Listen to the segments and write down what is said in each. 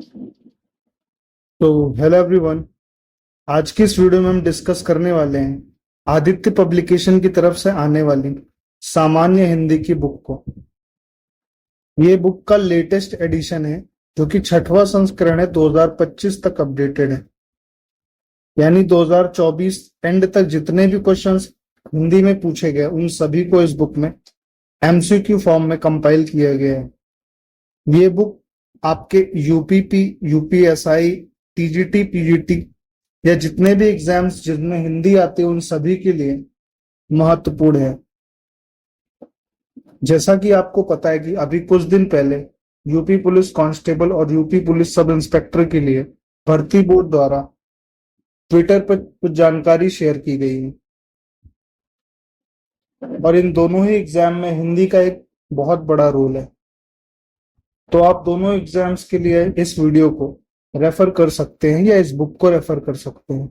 तो hello everyone. आज की इस वीडियो में हम डिस्कस करने वाले हैं आदित्य पब्लिकेशन की तरफ से आने वाली सामान्य हिंदी की बुक को। ये बुक का लेटेस्ट एडिशन है जो कि 6वां संस्करण है, 2025 तक अपडेटेड है। यानी 2024 एंड तक जितने भी क्वेश्चंस हिंदी में पूछे गए उन सभी को इस बुक में एमसीक्यू फॉर्म में कंपाइल किया गया है। ये बुक आपके यूपीपी, यूपीएसआई, टीजीटी, पीजीटी या जितने भी एग्जाम्स जिनमें हिंदी आती है उन सभी के लिए महत्वपूर्ण है। जैसा कि आपको पता है कि अभी कुछ दिन पहले यूपी पुलिस कांस्टेबल और यूपी पुलिस सब इंस्पेक्टर के लिए भर्ती बोर्ड द्वारा ट्विटर पर कुछ जानकारी शेयर की गई है और इन दोनों ही एग्जाम में हिंदी का एक बहुत बड़ा रोल है। तो आप दोनों एग्जाम्स के लिए इस वीडियो को रेफर कर सकते हैं या इस बुक को रेफर कर सकते हैं।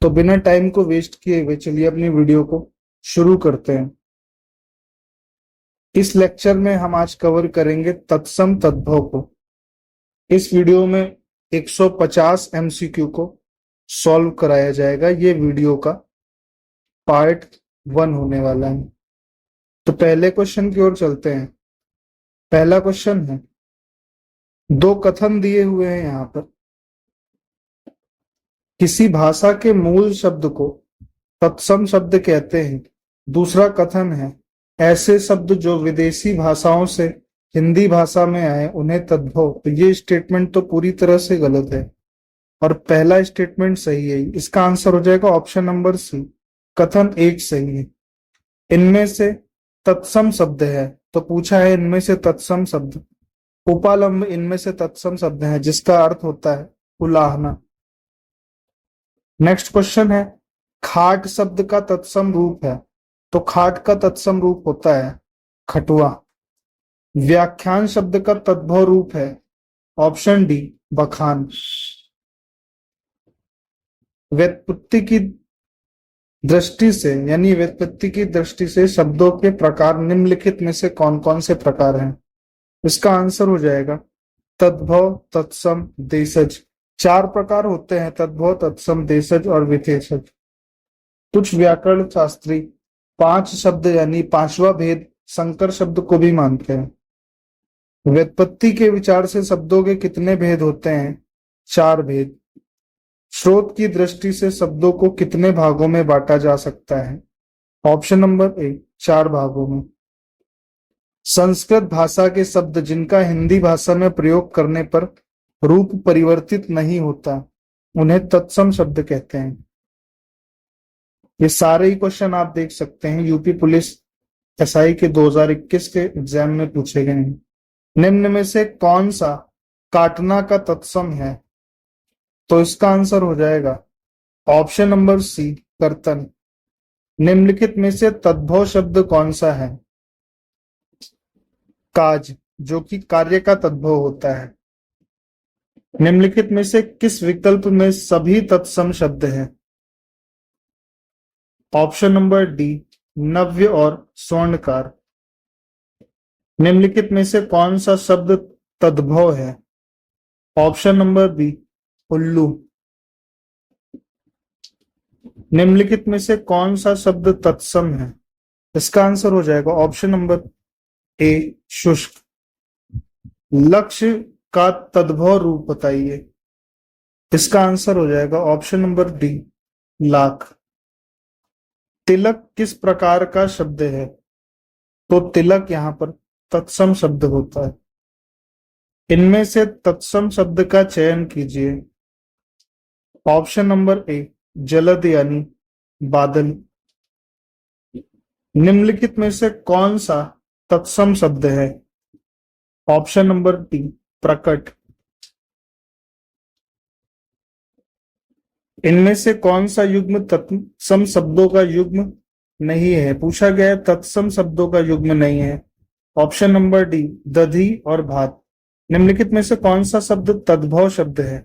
तो बिना टाइम को वेस्ट किए हुए चलिए अपनी वीडियो को शुरू करते हैं। इस लेक्चर में हम आज कवर करेंगे तत्सम तद्भव को। इस वीडियो में 150 एमसीक्यू को सॉल्व कराया जाएगा। ये वीडियो का पार्ट 1 होने वाला है। तो पहले क्वेश्चन की ओर चलते हैं। पहला क्वेश्चन है, दो कथन दिए हुए हैं यहाँ पर। किसी भाषा के मूल शब्द को तत्सम शब्द कहते हैं। दूसरा कथन है, ऐसे शब्द जो विदेशी भाषाओं से हिंदी भाषा में आए उन्हें तद्भव। तो ये स्टेटमेंट तो पूरी तरह से गलत है और पहला स्टेटमेंट सही है। इसका आंसर हो जाएगा ऑप्शन नंबर सी, कथन 1 सही है। इनमें से तत्सम शब्द है, तो पूछा है इनमें से तत्सम शब्द। उपालंब इनमें से तत्सम शब्द है जिसका अर्थ होता है उलाहना। नेक्स्ट क्वेश्चन है, खाट शब्द का तत्सम रूप है। तो खाट का तत्सम रूप होता है खटुआ। व्याख्यान शब्द का तद्भव रूप है ऑप्शन डी, बखान। व्युत्पत्ति की दृष्टि से यानी व्युत्पत्ति की दृष्टि से शब्दों के प्रकार निम्नलिखित में से कौन कौन से प्रकार हैं। इसका आंसर हो जाएगा तद्भव, तत्सम, देशज। 4 प्रकार होते हैं, तद्भव, तत्सम, देशज और विशेषज। कुछ व्याकरण शास्त्री 5 शब्द यानी 5वां भेद संकर शब्द को भी मानते हैं। व्युत्पत्ति के विचार से शब्दों के कितने भेद होते हैं? 4 भेद। स्रोत की दृष्टि से शब्दों को कितने भागों में बांटा जा सकता है? ऑप्शन नंबर ए, 4 भागों में। संस्कृत भाषा के शब्द जिनका हिंदी भाषा में प्रयोग करने पर रूप परिवर्तित नहीं होता उन्हें तत्सम शब्द कहते हैं। ये सारे ही क्वेश्चन आप देख सकते हैं यूपी पुलिस एसआई के 2021 के एग्जाम में पूछे गए हैं। निम्न में से कौन सा काटना का तत्सम है? तो इसका आंसर हो जाएगा ऑप्शन नंबर सी, कर्तन। निम्नलिखित में से तद्भव शब्द कौन सा है? काज, जो कि कार्य का तद्भव होता है। निम्नलिखित में से किस विकल्प में सभी तत्सम शब्द हैं? ऑप्शन नंबर डी, नव्य और स्वर्णकार। निम्नलिखित में से कौन सा शब्द तद्भव है? ऑप्शन नंबर बी, उल्लू। निम्नलिखित में से कौन सा शब्द तत्सम है? इसका आंसर हो जाएगा ऑप्शन नंबर ए, शुष्क। लक्ष्य का तद्भव रूप बताइए। इसका आंसर हो जाएगा ऑप्शन नंबर डी, लाख। तिलक किस प्रकार का शब्द है? तो तिलक यहाँ पर तत्सम शब्द होता है। इनमें से तत्सम शब्द का चयन कीजिए। ऑप्शन नंबर ए, जलद यानी बादल। निम्नलिखित में से कौन सा तत्सम शब्द है? ऑप्शन नंबर डी, प्रकट। इनमें से कौन सा युग्म तत्सम शब्दों का युग्म नहीं है? पूछा गया है तत्सम शब्दों का युग्म नहीं है। ऑप्शन नंबर डी, दधी और भात। निम्नलिखित में से कौन सा शब्द तद्भव शब्द है?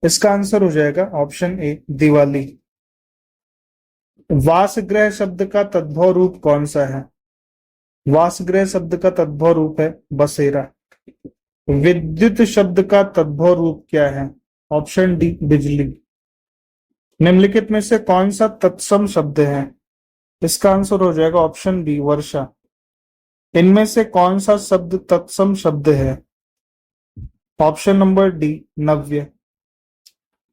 इसका आंसर हो जाएगा ऑप्शन ए, दिवाली। वासगृह शब्द का तद्भव रूप कौन सा है? वासगृह शब्द का तद्भव रूप है बसेरा। विद्युत शब्द का तद्भव रूप क्या है? ऑप्शन डी बिजली। निम्नलिखित में से कौन सा तत्सम शब्द है? इसका आंसर हो जाएगा ऑप्शन बी वर्षा। इनमें से कौन सा शब्द तत्सम शब्द है? ऑप्शन नंबर डी नव्य।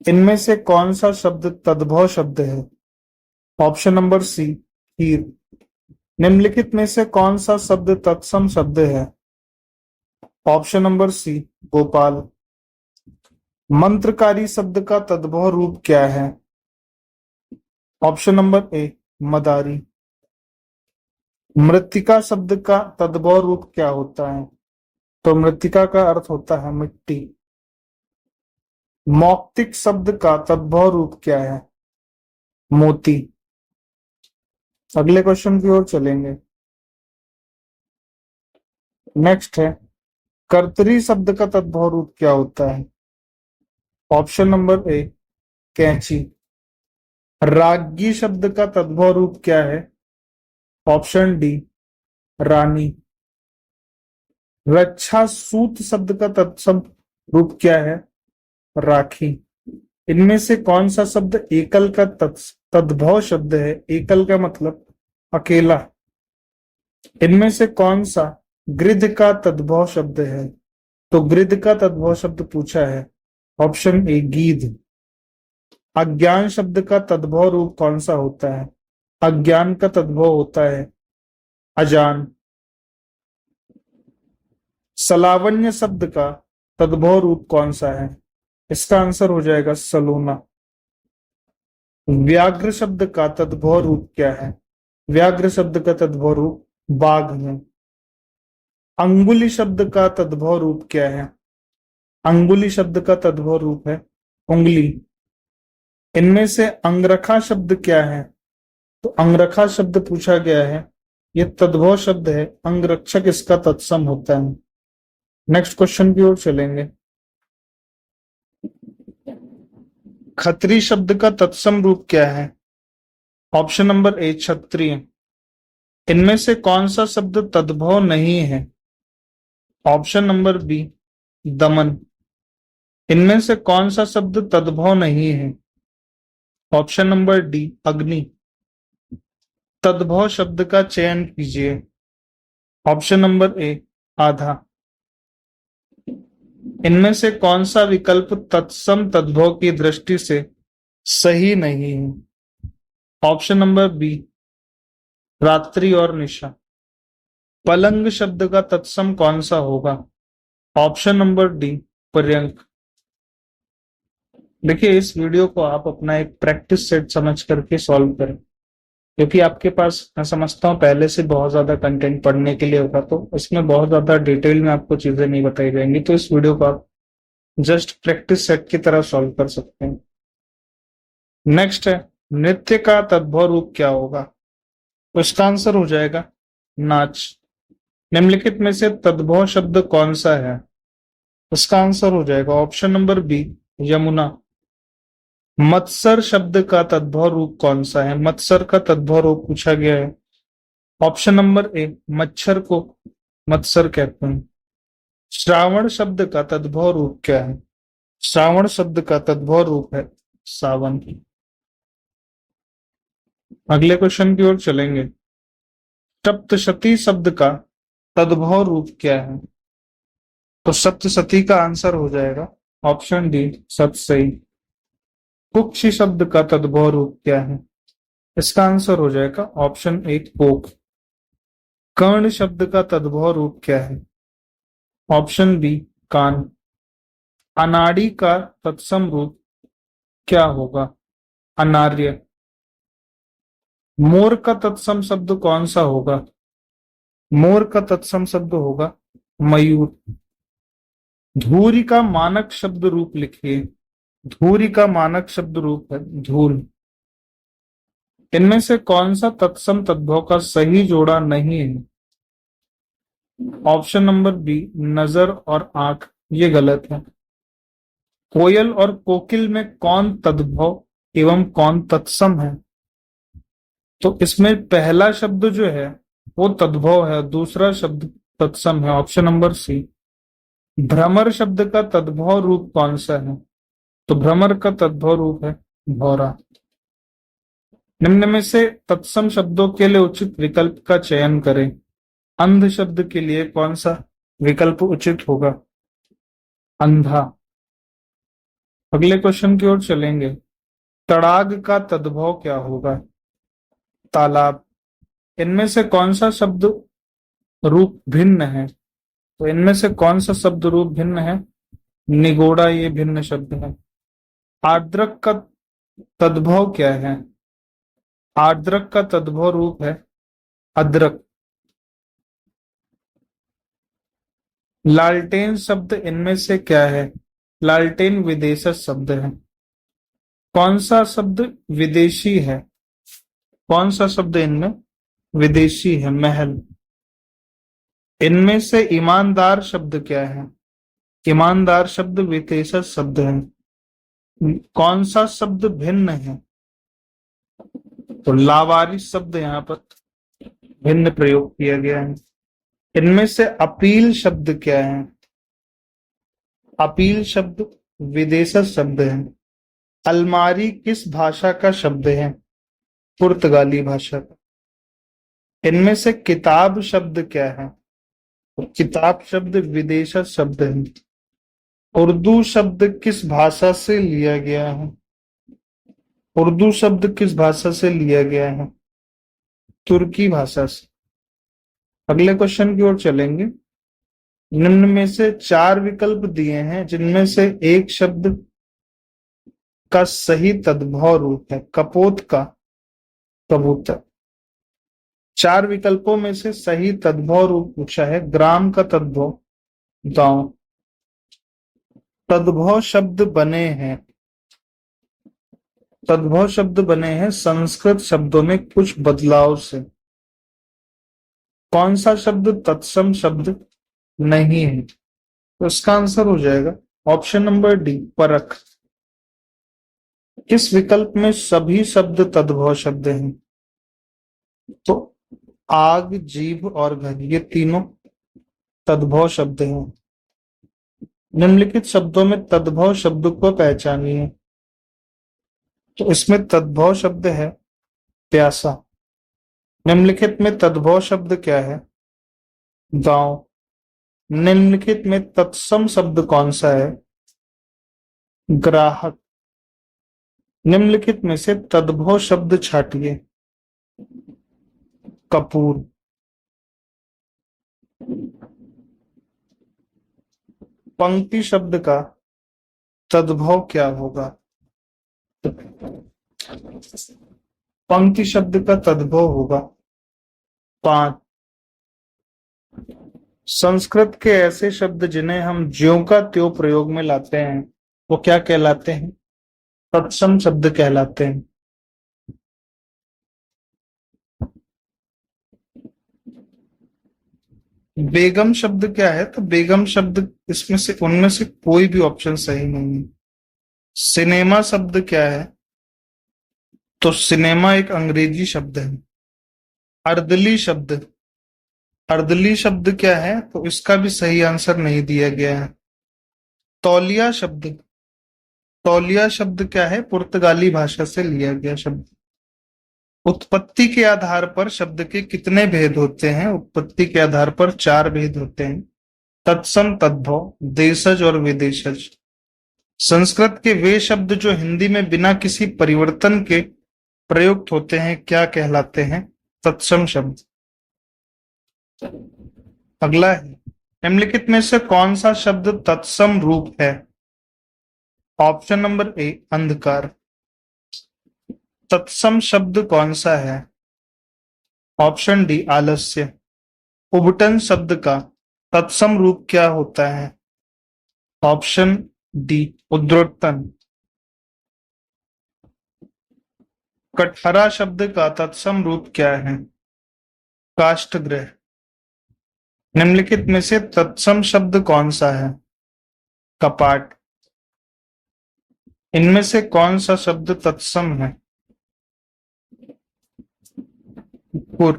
इनमें से कौन सा शब्द तद्भव शब्द है? ऑप्शन नंबर सी हीर। निम्नलिखित में से कौन सा शब्द तत्सम शब्द है? ऑप्शन नंबर सी गोपाल। मंत्रकारी शब्द का तद्भव रूप क्या है? ऑप्शन नंबर ए मदारी। मृत्तिका शब्द का तद्भव रूप क्या होता है? तो मृत्तिका का अर्थ होता है मिट्टी। मौक्तिक शब्द का तद्भव रूप क्या है? मोती। अगले क्वेश्चन की ओर चलेंगे। नेक्स्ट है कर्तरी शब्द का तद्भव रूप क्या होता है? ऑप्शन नंबर ए कैंची। राज्ञी शब्द का तद्भव रूप क्या है? ऑप्शन डी रानी। रक्षा सूत शब्द का तत्सम रूप क्या है? राखी। इनमें से कौन सा शब्द एकल का तद्भव शब्द है? एकल का मतलब अकेला। इनमें से कौन सा गृध का तद्भव शब्द है? तो गृध का तद्भव शब्द पूछा है। ऑप्शन ए गीध। अज्ञान शब्द का तद्भव रूप कौन सा होता है? अज्ञान का तद्भव होता है अजान। सलावन्य शब्द का तद्भव रूप कौन सा है? इसका आंसर हो जाएगा सलोना। व्याघ्र शब्द का तद्भव रूप क्या है? व्याघ्र शब्द का तद्भव रूप बाघ है। अंगुली शब्द का तद्भव रूप क्या है? अंगुली शब्द का तद्भव रूप है उंगली। इनमें से अंगरखा शब्द क्या है? तो अंगरखा शब्द पूछा गया है, यह तद्भव शब्द है। अंगरक्षक इसका तत्सम होता है। नेक्स्ट क्वेश्चन की ओर चलेंगे। खत्री शब्द का तत्सम रूप क्या है? ऑप्शन नंबर ए क्षत्रिय। इनमें से कौन सा शब्द तद्भव नहीं है? ऑप्शन नंबर बी दमन। इनमें से कौन सा शब्द तद्भव नहीं है? ऑप्शन नंबर डी अग्नि। तद्भव शब्द का चयन कीजिए। ऑप्शन नंबर ए आधा। इनमें से कौन सा विकल्प तत्सम तद्भव की दृष्टि से सही नहीं है? ऑप्शन नंबर बी रात्रि और निशा। पलंग शब्द का तत्सम कौन सा होगा? ऑप्शन नंबर डी पर्यंक। देखिए इस वीडियो को आप अपना एक प्रैक्टिस सेट समझ करके सॉल्व करें, क्योंकि आपके पास मैं समझता हूँ पहले से बहुत ज्यादा कंटेंट पढ़ने के लिए होगा, तो इसमें बहुत ज्यादा डिटेल में आपको चीजें नहीं बताई जाएंगी। तो इस वीडियो को आप जस्ट प्रैक्टिस सेट की तरह सॉल्व कर सकते हैं। नेक्स्ट है नृत्य का तद्भव रूप क्या होगा? तो इसका आंसर हो जाएगा नाच। निम्नलिखित में से तद्भव शब्द कौन सा है? इसका आंसर हो जाएगा ऑप्शन नंबर बी यमुना। मत्सर शब्द का तद्भव रूप कौन सा है? मत्सर का तद्भव रूप पूछा गया है। ऑप्शन नंबर ए मच्छर को मत्सर कहते हैं। श्रावण शब्द का तद्भव रूप क्या है? श्रावण शब्द का तद्भव रूप है सावन। अगले क्वेश्चन की ओर चलेंगे। सप्तशती शब्द का तद्भव रूप क्या है? तो सप्तशती का आंसर हो जाएगा ऑप्शन डी सतसई। कुक्षी शब्द का तद्भव रूप क्या है? इसका आंसर हो जाएगा ऑप्शन ए कोक। कर्ण शब्द का तद्भव रूप क्या है? ऑप्शन बी कान। अनाड़ी का तत्सम रूप क्या होगा? अनार्य। मोर का तत्सम शब्द कौन सा होगा? मोर का तत्सम शब्द होगा मयूर। धूरी का मानक शब्द रूप लिखिए। धूरी का मानक शब्द रूप है धूल। इनमें से कौन सा तत्सम तद्भव का सही जोड़ा नहीं है? ऑप्शन नंबर बी नजर और आंख, ये गलत है। कोयल और कोकिल में कौन तद्भव एवं कौन तत्सम है? तो इसमें पहला शब्द जो है वो तद्भव है, दूसरा शब्द तत्सम है। ऑप्शन नंबर सी भ्रमर शब्द का तद्भव रूप कौन सा है? तो भ्रमर का तद्भव रूप है भौरा। निम्न में से तत्सम शब्दों के लिए उचित विकल्प का चयन करें। अंध शब्द के लिए कौन सा विकल्प उचित होगा? अंधा। अगले क्वेश्चन की ओर चलेंगे। तड़ाग का तद्भव क्या होगा? तालाब। इनमें से कौन सा शब्द रूप भिन्न है? तो इनमें से कौन सा शब्द रूप भिन्न है? निगोड़ा ये भिन्न शब्द है। आर्द्रक का तद्भव क्या है? आर्द्रक का तद्भव रूप है अद्रक। लालटेन शब्द इनमें से क्या है? लालटेन विदेशज शब्द है। कौन सा शब्द विदेशी है? कौन सा शब्द इनमें विदेशी है? महल। इनमें से ईमानदार शब्द क्या है? ईमानदार शब्द विशेषण शब्द है। कौन सा शब्द भिन्न है? तो लावारिस शब्द यहाँ पर भिन्न प्रयोग किया गया है। इनमें से अपील शब्द क्या है? अपील शब्द विदेशज शब्द है। अलमारी किस भाषा का शब्द है? पुर्तगाली भाषा का। इनमें से किताब शब्द क्या है? तो किताब शब्द विदेशज शब्द है। उर्दू शब्द किस भाषा से लिया गया है? उर्दू शब्द किस भाषा से लिया गया है? तुर्की भाषा से। अगले क्वेश्चन की ओर चलेंगे। निम्न में से चार विकल्प दिए हैं जिनमें से एक शब्द का सही तद्भव रूप है कपोत का कबूतर। चार विकल्पों में से सही तद्भव रूप पूछा है। ग्राम का तद्भव गांव। तद्भव शब्द बने हैं। तद्भव शब्द बने हैं संस्कृत शब्दों में कुछ बदलाव से। कौन सा शब्द तत्सम शब्द नहीं है? तो इसका आंसर हो जाएगा ऑप्शन नंबर डी परख। किस विकल्प में सभी शब्द तद्भव शब्द हैं? तो आग जीभ और घर ये तीनों तद्भव शब्द हैं। निम्नलिखित शब्दों में तद्भव शब्द को पहचानिए। तो इसमें तद्भव शब्द है प्यासा। निम्नलिखित में तद्भव शब्द क्या है? गांव। निम्नलिखित में तत्सम शब्द कौन सा है? ग्राहक। निम्नलिखित में से तद्भव शब्द छाटिए। कपूर। पंक्ति शब्द का तद्भव क्या होगा? पंक्ति शब्द का तद्भव होगा पांच। संस्कृत के ऐसे शब्द जिन्हें हम ज्यों का त्यों प्रयोग में लाते हैं वो क्या कहलाते हैं? तत्सम शब्द कहलाते हैं। बेगम शब्द क्या है? तो बेगम शब्द इसमें से उनमें से कोई भी ऑप्शन सही नहीं है। सिनेमा शब्द क्या है? तो सिनेमा एक अंग्रेजी शब्द है। अर्दली शब्द। अर्दली शब्द क्या है? तो इसका भी सही आंसर नहीं दिया गया है। तौलिया शब्द। तौलिया शब्द क्या है? पुर्तगाली भाषा से लिया गया शब्द। उत्पत्ति के आधार पर शब्द के कितने भेद होते हैं? उत्पत्ति के आधार पर चार भेद होते हैं। तत्सम तद्भव देशज और विदेशज। संस्कृत के वे शब्द जो हिंदी में बिना किसी परिवर्तन के प्रयुक्त होते हैं क्या कहलाते हैं? तत्सम शब्द। अगला है निम्नलिखित में से कौन सा शब्द तत्सम रूप है? ऑप्शन नंबर ए अंधकार। तत्सम शब्द कौन सा है? ऑप्शन डी आलस्य। उबटन शब्द का तत्सम रूप क्या होता है? Option D उद्रोत्तन। कठहरा शब्द का तत्सम रूप क्या है? काष्ठगृह। निम्नलिखित में से तत्सम शब्द कौन सा है? कपाट। इनमें से कौन सा शब्द तत्सम है? पुर।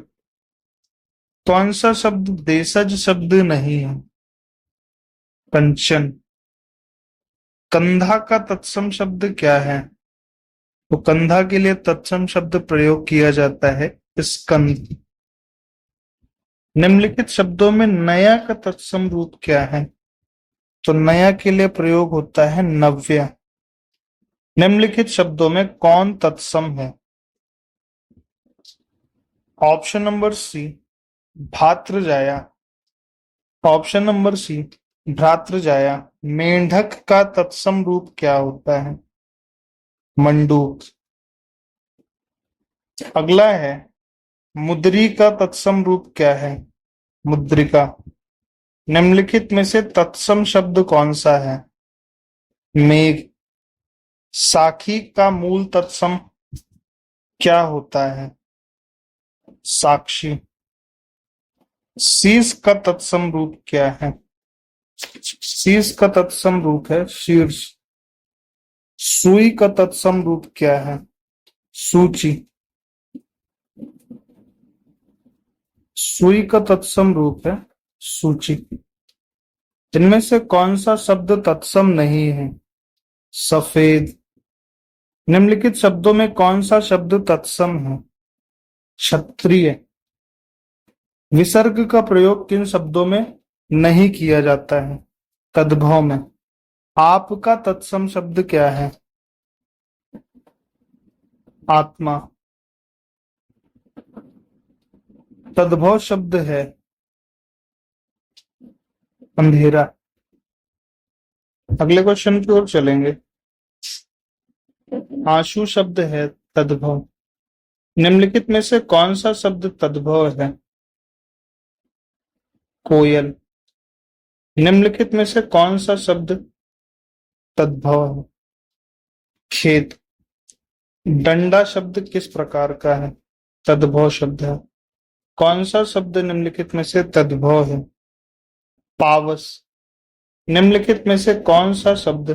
कौन सा शब्द देशज शब्द नहीं है? कंचन। कंधा का तत्सम शब्द क्या है? तो कंधा के लिए तत्सम शब्द प्रयोग किया जाता है स्कंद। निम्नलिखित शब्दों में नया का तत्सम रूप क्या है? तो नया के लिए प्रयोग होता है नव्य। निम्नलिखित शब्दों में कौन तत्सम है? ऑप्शन नंबर सी भातृजाया, ऑप्शन नंबर सी भ्रातृजाया। मेंढक का तत्सम रूप क्या होता है? मंडूक। अगला है मुद्री का तत्सम रूप क्या है? मुद्रिका। निम्नलिखित में से तत्सम शब्द कौन सा है? मेघ। साखी का मूल तत्सम क्या होता है? साक्षी। शीश का तत्सम रूप क्या है? शीश का तत्सम रूप है शीर्ष। सुई का तत्सम रूप क्या है? सूची। सुई का तत्सम रूप है सूची। इनमें से कौन सा शब्द तत्सम नहीं है? सफेद। निम्नलिखित शब्दों में कौन सा शब्द तत्सम है? क्षत्रिय। विसर्ग का प्रयोग किन शब्दों में नहीं किया जाता है? तद्भव में। आपका तत्सम शब्द क्या है? आत्मा। तद्भव शब्द है अंधेरा। अगले क्वेश्चन की ओर चलेंगे। आशु शब्द है तद्भव। निम्नलिखित में से कौन सा शब्द तद्भव है? कोयल। निम्नलिखित में से कौन सा शब्द तद्भव है? खेत। डंडा शब्द किस प्रकार का है? तद्भव शब्द है। कौन सा शब्द निम्नलिखित में से तद्भव है? पावस। निम्नलिखित में से कौन सा शब्द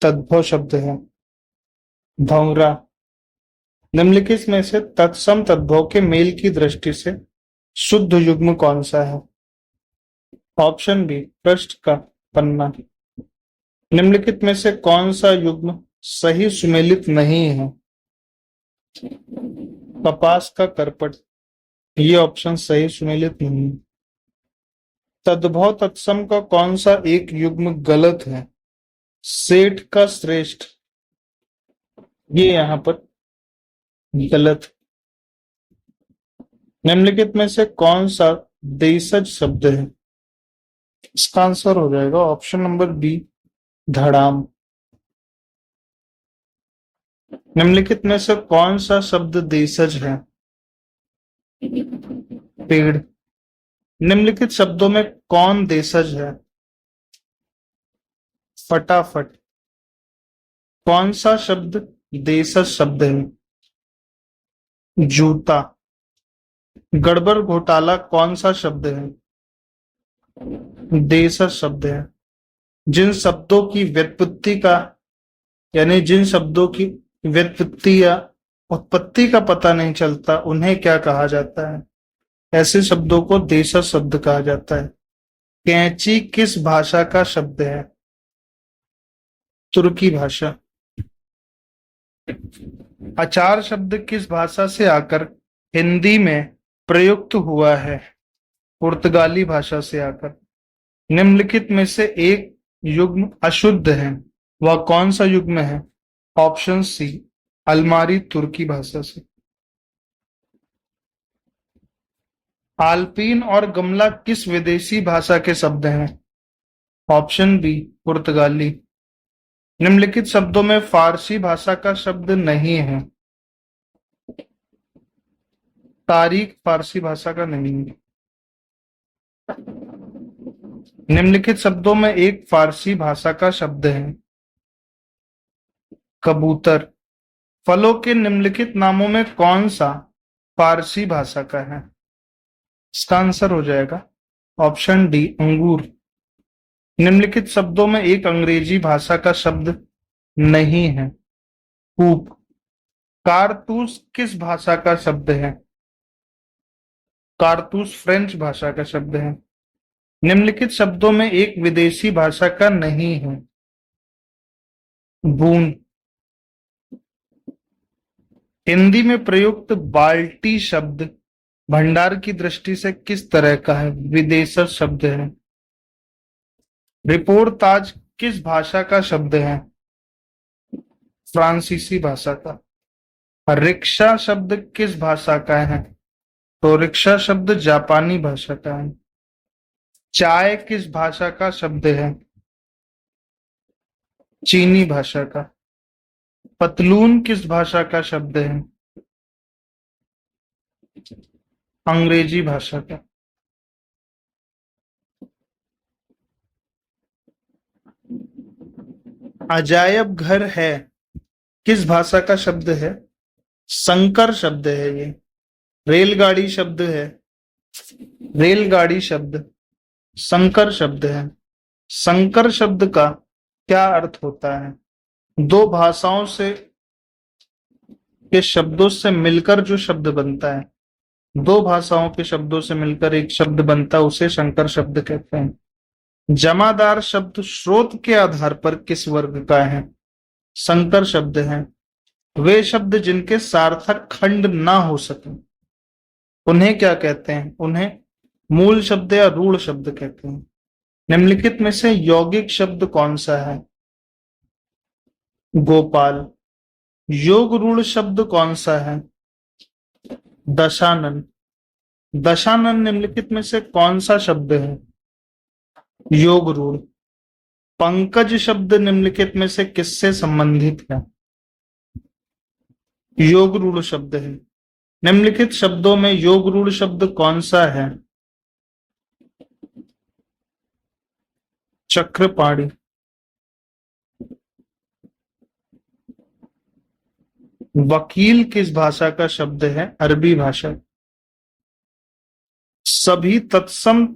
तद्भव शब्द है? भंवरा। निम्नलिखित में से तत्सम तद्भव के मेल की दृष्टि से शुद्ध युग्म कौन सा है? ऑप्शन बी पृष्ठ का पन्ना। निम्नलिखित में से कौन सा युग्म सही सुमेलित नहीं है? कपास का करपट। ये ऑप्शन सही सुमेलित नहीं है। तद्भव तत्सम का कौन सा एक युग्म गलत है? सेठ का श्रेष्ठ। ये यहां पर गलत। निम्नलिखित में से कौन सा देशज शब्द है? इसका आंसर हो जाएगा ऑप्शन नंबर बी धड़ाम। निम्नलिखित में से कौन सा शब्द देशज है? पेड़। निम्नलिखित शब्दों में कौन देशज है? फटाफट। कौन सा शब्द देशज शब्द है? जूता। गड़बड़ घोटाला कौन सा शब्द है? देशज शब्द है। जिन शब्दों की व्युत्पत्ति का यानी जिन शब्दों की व्युत्पत्ति या उत्पत्ति का पता नहीं चलता उन्हें क्या कहा जाता है? ऐसे शब्दों को देशज शब्द कहा जाता है। कैंची किस भाषा का शब्द है? तुर्की भाषा। अचार शब्द किस भाषा से आकर हिंदी में प्रयुक्त हुआ है? पुर्तगाली भाषा से आकर। निम्नलिखित में से एक युग्म अशुद्ध है, वह कौन सा युग्म है? ऑप्शन सी अलमारी तुर्की भाषा से। आल्पीन और गमला किस विदेशी भाषा के शब्द हैं? ऑप्शन बी पुर्तगाली। निम्नलिखित शब्दों में फारसी भाषा का शब्द नहीं है। तारीख फारसी भाषा का नहीं है। निम्नलिखित शब्दों में एक फारसी भाषा का शब्द है कबूतर। फलों के निम्नलिखित नामों में कौन सा फारसी भाषा का है? इसका आंसर हो जाएगा ऑप्शन डी अंगूर। निम्नलिखित शब्दों में एक अंग्रेजी भाषा का शब्द नहीं है कूप। कारतूस किस भाषा का शब्द है? कारतूस फ्रेंच भाषा का शब्द है। निम्नलिखित शब्दों में एक विदेशी भाषा का नहीं है। बूंद। हिंदी में प्रयुक्त बाल्टी शब्द भंडार की दृष्टि से किस तरह का है? विदेशज शब्द है। रिपोर्ताज किस भाषा का शब्द है? फ्रांसीसी भाषा का। रिक्शा शब्द किस भाषा का है? तो रिक्शा शब्द जापानी भाषा का है। चाय किस भाषा का शब्द है? चीनी भाषा का। पतलून किस भाषा का शब्द है? अंग्रेजी भाषा का। अजायब घर है किस भाषा का शब्द है? संकर शब्द है ये। रेलगाड़ी शब्द है। रेलगाड़ी शब्द संकर शब्द है। संकर शब्द का क्या अर्थ होता है? दो भाषाओं से के शब्दों से मिलकर जो शब्द बनता है, दो भाषाओं के शब्दों से मिलकर एक शब्द बनता है, उसे संकर शब्द कहते हैं। जमादार शब्द स्रोत के आधार पर किस वर्ग का है? संकर शब्द है। वे शब्द जिनके सार्थक खंड ना हो सके उन्हें क्या कहते हैं? उन्हें मूल शब्द या रूढ़ शब्द कहते हैं। निम्नलिखित में से यौगिक शब्द कौन सा है? गोपाल। योग रूढ़ शब्द कौन सा है? दशानन। दशानन निम्नलिखित में से कौन सा शब्द है? योग रूढ़। पंकज शब्द निम्नलिखित में से किससे संबंधित है? योग रूढ़ शब्द है। निम्नलिखित शब्दों में योग रूढ़ शब्द कौन सा है? चक्रपाणी। वकील किस भाषा का शब्द है? अरबी भाषा। सभी तत्सम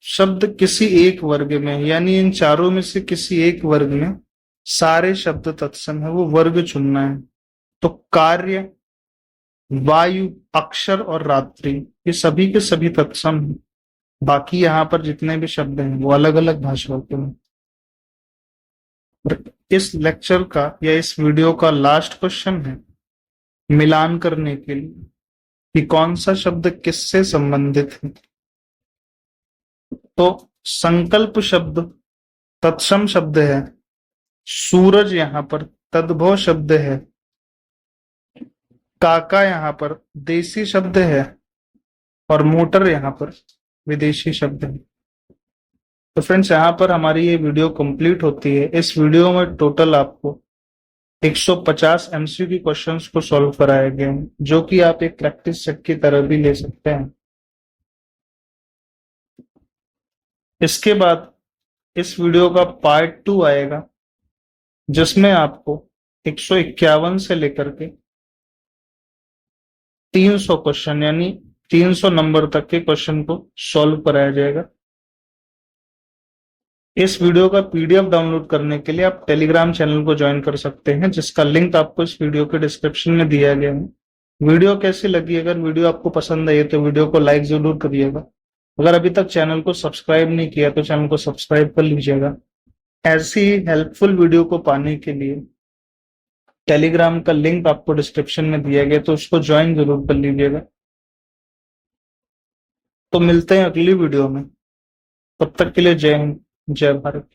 शब्द किसी एक वर्ग में, यानी इन चारों में से किसी एक वर्ग में सारे शब्द तत्सम है, वो वर्ग चुनना है। तो कार्य, वायु, अक्षर और रात्रि ये सभी के सभी तत्सम है। बाकी यहाँ पर जितने भी शब्द हैं वो अलग अलग भाषाओं के हैं। इस लेक्चर का या इस वीडियो का लास्ट क्वेश्चन है मिलान करने के लिए कि कौन सा शब्द किससे संबंधित है। तो संकल्प शब्द तत्सम शब्द है। सूरज यहाँ पर तद्भव शब्द है। काका यहाँ पर देसी शब्द है और मोटर यहाँ पर विदेशी शब्द है। तो फ्रेंड्स, यहाँ पर हमारी ये वीडियो कंप्लीट होती है। इस वीडियो में टोटल आपको 150 एमसीक्यू क्वेश्चंस को सॉल्व कराए गए हैं, जो कि आप एक प्रैक्टिस सेट की तरह भी ले सकते हैं। इसके बाद इस वीडियो का पार्ट 2 आएगा, जिसमें आपको 151 से लेकर के 300 क्वेश्चन यानी 300 नंबर तक के क्वेश्चन को सॉल्व कराया जाएगा। इस वीडियो का पीडीएफ डाउनलोड करने के लिए आप टेलीग्राम चैनल को ज्वाइन कर सकते हैं, जिसका लिंक आपको इस वीडियो के डिस्क्रिप्शन में दिया गया है। वीडियो कैसी लगी? अगर वीडियो आपको पसंद आई तो वीडियो को लाइक जरूर करिएगा। अगर अभी तक चैनल को सब्सक्राइब नहीं किया तो चैनल को सब्सक्राइब कर लीजिएगा। ऐसी ही हेल्पफुल वीडियो को पाने के लिए टेलीग्राम का लिंक आपको डिस्क्रिप्शन में दिया गया, तो उसको ज्वाइन जरूर कर लीजिएगा। तो मिलते हैं अगली वीडियो में, तब तक के लिए जय हिंद, जय भारत।